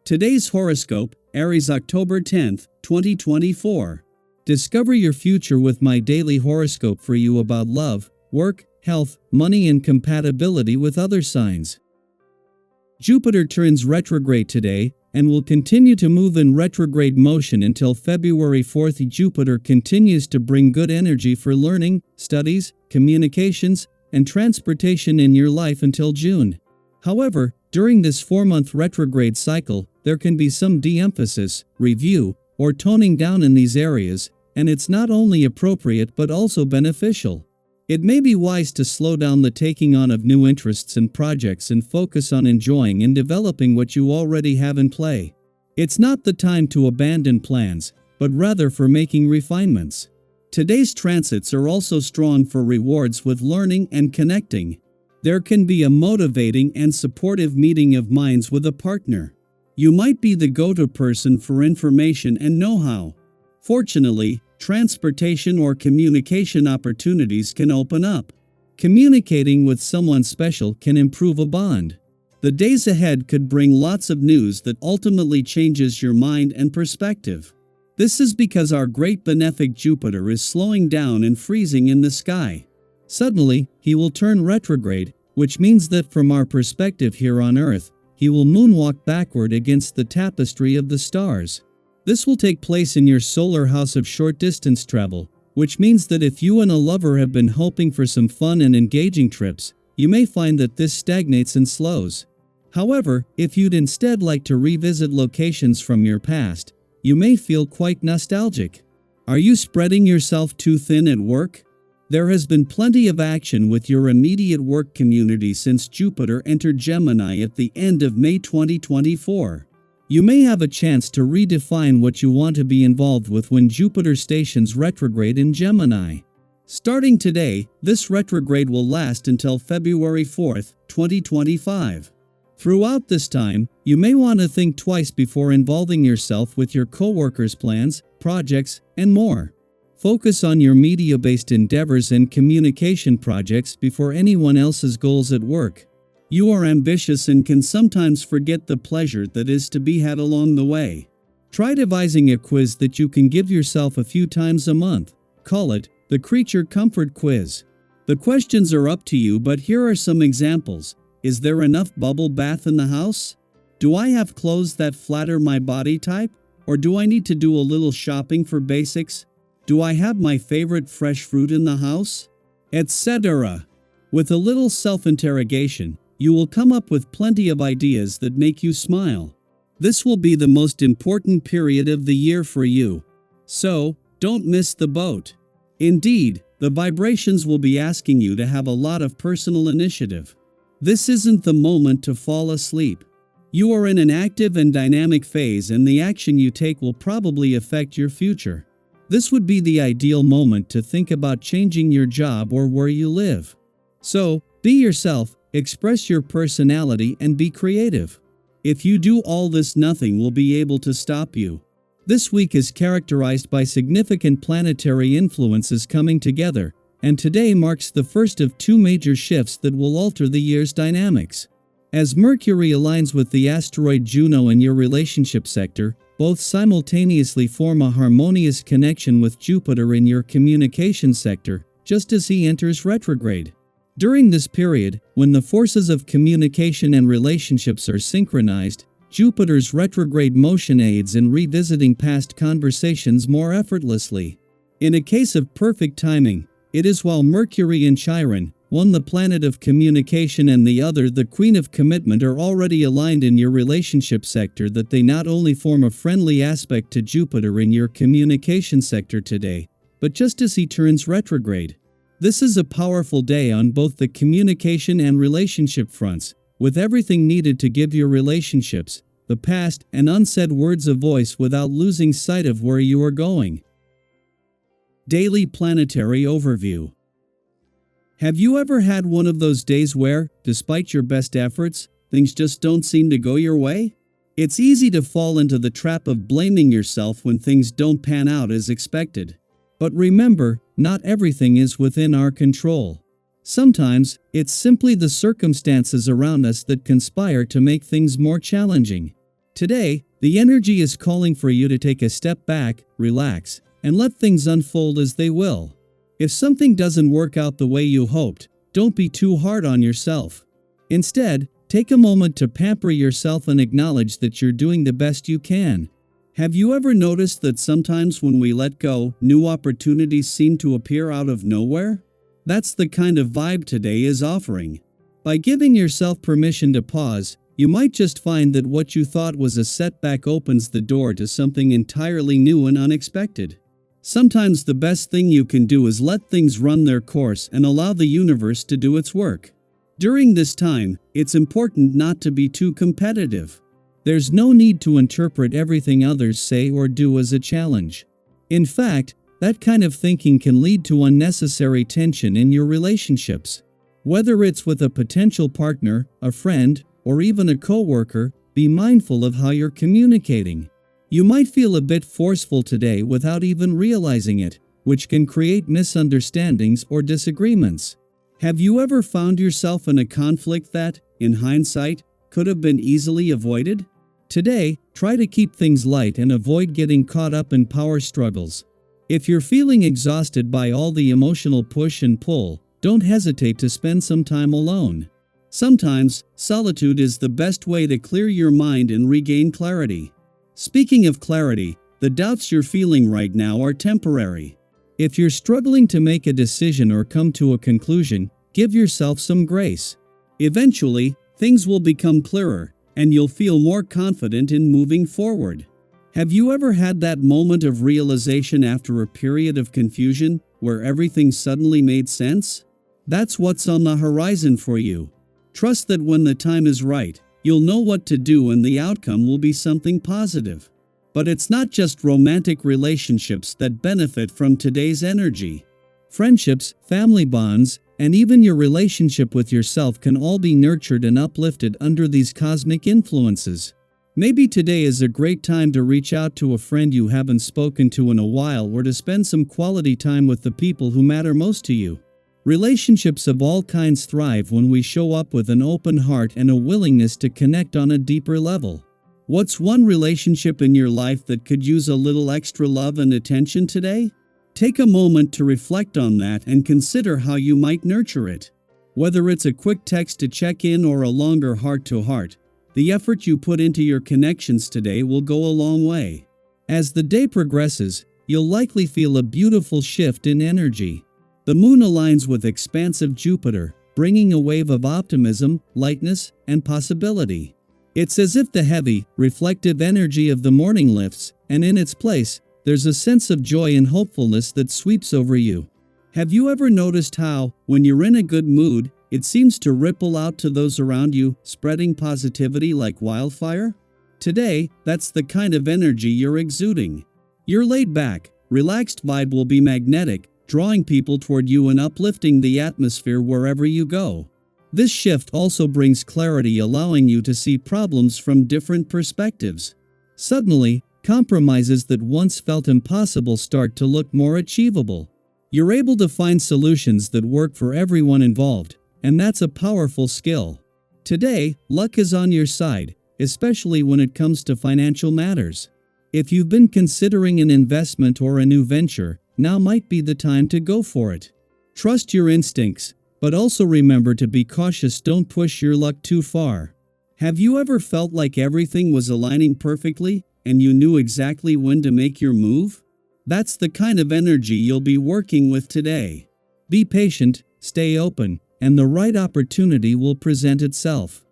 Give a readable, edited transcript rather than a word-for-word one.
Today's horoscope, Aries, October 10th, 2024. Discover your future with my daily horoscope for you about love, work, health, money, and compatibility with other signs. Jupiter turns retrograde today and will continue to move in retrograde motion until February 4th. Jupiter continues to bring good energy for learning, studies, communications, and transportation in your life until June. However, during this 4-month retrograde cycle, there can be some de-emphasis, review, or toning down in these areas, and it's not only appropriate but also beneficial. It may be wise to slow down the taking on of new interests and projects and focus on enjoying and developing what you already have in play. It's not the time to abandon plans, but rather for making refinements. Today's transits are also strong for rewards with learning and connecting. There can be a motivating and supportive meeting of minds with a partner. You might be the go-to person for information and know-how. Fortunately, transportation or communication opportunities can open up. Communicating with someone special can improve a bond. The days ahead could bring lots of news that ultimately changes your mind and perspective. This is because our great benefic Jupiter is slowing down and freezing in the sky. Suddenly, he will turn retrograde, which means that from our perspective here on Earth, he will moonwalk backward against the tapestry of the stars. This will take place in your solar house of short-distance travel, which means that if you and a lover have been hoping for some fun and engaging trips, you may find that this stagnates and slows. However, if you'd instead like to revisit locations from your past, you may feel quite nostalgic. Are you spreading yourself too thin at work? There has been plenty of action with your immediate work community since Jupiter entered Gemini at the end of May 2024. You may have a chance to redefine what you want to be involved with when Jupiter stations retrograde in Gemini. Starting today, this retrograde will last until February 4th, 2025. Throughout this time, you may want to think twice before involving yourself with your coworkers' plans, projects, and more. Focus on your media-based endeavors and communication projects before anyone else's goals at work. You are ambitious and can sometimes forget the pleasure that is to be had along the way. Try devising a quiz that you can give yourself a few times a month. Call it the Creature Comfort Quiz. The questions are up to you, but here are some examples. Is there enough bubble bath in the house? Do I have clothes that flatter my body type? Or do I need to do a little shopping for basics? Do I have my favorite fresh fruit in the house? Etc. With a little self-interrogation, you will come up with plenty of ideas that make you smile. This will be the most important period of the year for you. So, don't miss the boat. Indeed, the vibrations will be asking you to have a lot of personal initiative. This isn't the moment to fall asleep. You are in an active and dynamic phase, and the action you take will probably affect your future. This would be the ideal moment to think about changing your job or where you live. So, be yourself. Express your personality and be creative. If you do all this, nothing will be able to stop you. This week is characterized by significant planetary influences coming together, and today marks the first of two major shifts that will alter the year's dynamics. As Mercury aligns with the asteroid Juno in your relationship sector, both simultaneously form a harmonious connection with Jupiter in your communication sector, just as he enters retrograde. During this period, when the forces of communication and relationships are synchronized, Jupiter's retrograde motion aids in revisiting past conversations more effortlessly. In a case of perfect timing, it is while Mercury and Chiron, one the planet of communication and the other the queen of commitment, are already aligned in your relationship sector, that they not only form a friendly aspect to Jupiter in your communication sector today, but just as he turns retrograde. This is a powerful day on both the communication and relationship fronts, with everything needed to give your relationships, the past, and unsaid words a voice without losing sight of where you are going. Daily Planetary Overview. Have you ever had one of those days where, despite your best efforts, things just don't seem to go your way? It's easy to fall into the trap of blaming yourself when things don't pan out as expected. But remember, not everything is within our control. Sometimes, it's simply the circumstances around us that conspire to make things more challenging. Today, the energy is calling for you to take a step back, relax, and let things unfold as they will. If something doesn't work out the way you hoped, don't be too hard on yourself. Instead, take a moment to pamper yourself and acknowledge that you're doing the best you can. Have you ever noticed that sometimes when we let go, new opportunities seem to appear out of nowhere? That's the kind of vibe today is offering. By giving yourself permission to pause, you might just find that what you thought was a setback opens the door to something entirely new and unexpected. Sometimes the best thing you can do is let things run their course and allow the universe to do its work. During this time, it's important not to be too competitive. There's no need to interpret everything others say or do as a challenge. In fact, that kind of thinking can lead to unnecessary tension in your relationships. Whether it's with a potential partner, a friend, or even a coworker, be mindful of how you're communicating. You might feel a bit forceful today without even realizing it, which can create misunderstandings or disagreements. Have you ever found yourself in a conflict that, in hindsight, could have been easily avoided? Today, try to keep things light and avoid getting caught up in power struggles. If you're feeling exhausted by all the emotional push and pull, don't hesitate to spend some time alone. Sometimes, solitude is the best way to clear your mind and regain clarity. Speaking of clarity, the doubts you're feeling right now are temporary. If you're struggling to make a decision or come to a conclusion, give yourself some grace. Eventually, things will become clearer, and you'll feel more confident in moving forward. Have you ever had that moment of realization after a period of confusion, where everything suddenly made sense? That's what's on the horizon for you. Trust that when the time is right, you'll know what to do and the outcome will be something positive. But it's not just romantic relationships that benefit from today's energy. Friendships, family bonds, and even your relationship with yourself can all be nurtured and uplifted under these cosmic influences. Maybe today is a great time to reach out to a friend you haven't spoken to in a while or to spend some quality time with the people who matter most to you. Relationships of all kinds thrive when we show up with an open heart and a willingness to connect on a deeper level. What's one relationship in your life that could use a little extra love and attention today? Take a moment to reflect on that and consider how you might nurture it. Whether it's a quick text to check in or a longer heart-to-heart, the effort you put into your connections today will go a long way. As the day progresses, you'll likely feel a beautiful shift in energy. The moon aligns with expansive Jupiter, bringing a wave of optimism, lightness, and possibility. It's as if the heavy, reflective energy of the morning lifts, and in its place, there's a sense of joy and hopefulness that sweeps over you. Have you ever noticed how, when you're in a good mood, it seems to ripple out to those around you, spreading positivity like wildfire? Today, that's the kind of energy you're exuding. Your laid-back, relaxed vibe will be magnetic, drawing people toward you and uplifting the atmosphere wherever you go. This shift also brings clarity, allowing you to see problems from different perspectives. Suddenly, compromises that once felt impossible start to look more achievable. You're able to find solutions that work for everyone involved, and that's a powerful skill. Today, luck is on your side, especially when it comes to financial matters. If you've been considering an investment or a new venture, now might be the time to go for it. Trust your instincts, but also remember to be cautious. Don't push your luck too far. Have you ever felt like everything was aligning perfectly, and you knew exactly when to make your move? That's the kind of energy you'll be working with today. Be patient, stay open, and the right opportunity will present itself.